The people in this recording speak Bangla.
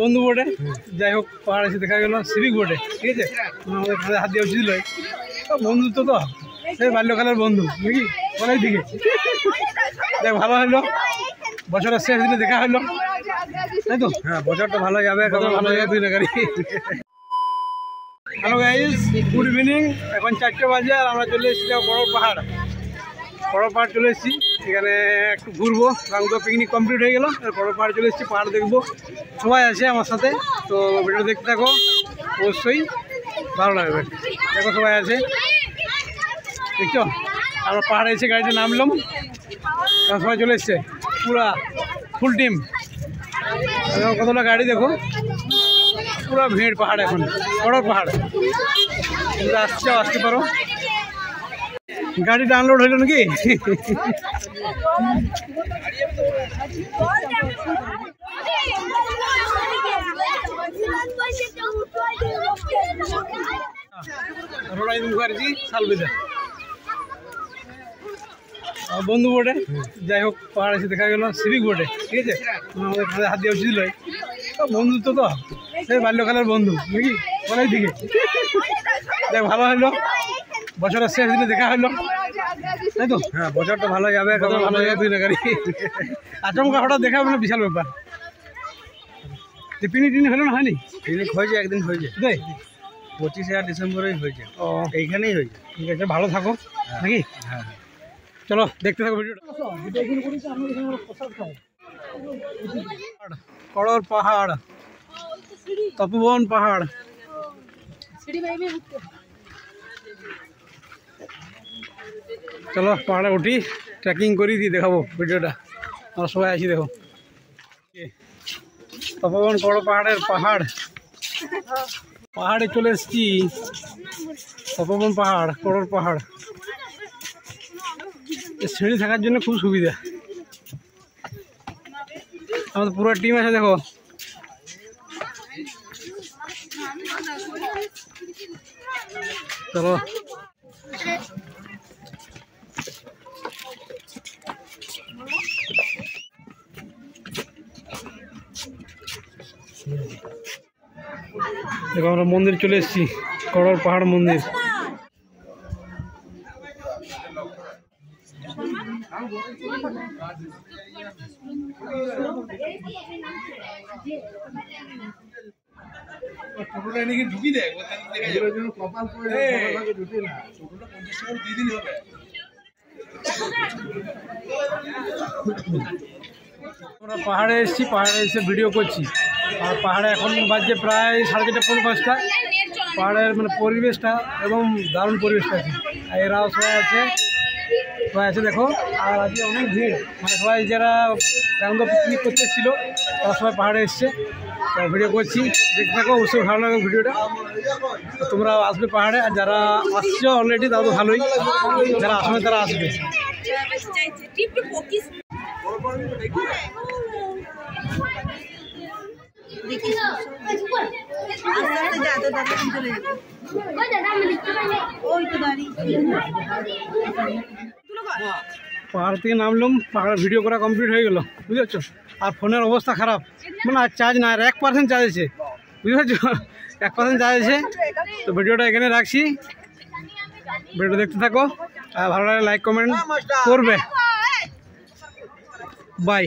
বন্ধু বোর্ডে যাই হোক পাহাড় এসে দেখা গেল সিভিক বোর্ডে, ঠিক আছে, আমাদের কাছে হাত দিয়ে উঠছিল। বন্ধুত্ব তো সেই বাল্যকালের বন্ধু নাকি কলেজ দিকে, দেখ ভালো হলো, বছরের শেষ দিনে দেখা হলো, তাই তো? হ্যাঁ, বছরটা ভালো যাবে, ভালো যাবে তুই না গাড়ি। Hello guys, good evening. এখন 4টে বাজে আর আমরা চলে এসেছি বড় পাহাড় চলে এসেছি। এখানে একটু ঘুরবো, কারণ তো পিকনিক কমপ্লিট হয়ে গেল। বড় পাহাড় চলে এসেছি, পাহাড় দেখবো, সবাই আছে আমার সাথে। তো ভিডিও দেখতে থাকো, অবশ্যই ভালো লাগবে। দেখো সবাই আছে, দেখছো? আমরা পাহাড়ে এসে গাড়িতে নামলাম, সবাই চলে এসছে, পুরা ফুল টিম। কতটা গাড়ি দেখো, পুরো ভিড় পাহাড়। এখন বড় পাহাড় আসতে পারো। গাড়ি ডাউনলোড হইল নাকি? বন্ধু বোর্ডে যাই হোক পাহাড় এসে দেখা গেল সিভিক বোর্ডে, ঠিক আছে, আমাদের কাছে হাত দিয়ে উঠছিল। বন্ধুত্ব তো সেই বাল্যকালের বন্ধু নাকি কলেজ দিকে, দেখ ভালো হলো, বছরের শেষ দিনে দেখা হলো, তাই তো? হ্যাঁ, বছরটা ভালো যাবে, ভালো যাবে তুই না গাড়ি। আচমকা হঠাৎ দেখা মানে বিশাল ব্যাপার। পিকনিক টিনিক হলো না, হয়নি? পিকনিক হয়েছে, একদিন হয়েছে, তাই 25শে ডিসেম্বরেই হয়েছে। ও, এইখানেই হয়েছে। ঠিক আছে, ভালো থাকো নাকি? হ্যাঁ, চলো দেখতে থাকো ভিডিওটা। কড়র পাহাড়, তপোবন পাহাড়। চলো পাহাড়ে উঠি, ট্রেকিং করি, দিয়ে দেখাবো ভিডিওটা। আমরা সবাই আছি, দেখো তপোবন কড়র পাহাড়ে চলে এসছি। তপোবন পাহাড়, কড়র পাহাড়। সিঁড়ি থাকার জন্য খুব সুবিধা। আমাদের পুরো টিম আছে, দেখো। চলো দেখো, আমরা মন্দির চলে এসেছি, কড়র পাহাড় মন্দির। আমরা পাহাড়ে এসেছি, পাহাড়ে এসে ভিডিও করছি। আর পাহাড়ে এখন বাজছে প্রায় 4:30 পৌনে 5টা। পাহাড়ের মানে পরিবেশটা এবং দারুণ পরিবেশটা আছে। আর এরাও সবাই আছে দেখো। আর আজকে অনেক ভিড়, মানে সবাই যারা এখন তো পিকনিক করতে এসেছিলো তারা সবাই পাহাড়ে এসছে। তো ভিডিও করছি, দেখতে থাকো, অবশ্যই ভালো লাগবে ভিডিওটা। তোমরা আসবে পাহাড়ে, আর যারা আসছো অলরেডি তারা তো ভালোই, যারা আসবে তারা আসবে। পাহাড় থেকে নামলাম, পাহাড়ের ভিডিও করা কমপ্লিট হয়ে গেল, বুঝতে পারছো? আর ফোনের অবস্থা খারাপ, মানে আর চার্জ না, আর 1% চার্জ আছে, বুঝতে পারছো? 1% চার্জ আছে। তো ভিডিওটা এখানে রাখছি, ভিডিওটা দেখতে থাকো, আর ভালো লাগলে লাইক কমেন্ট করবে। বাই।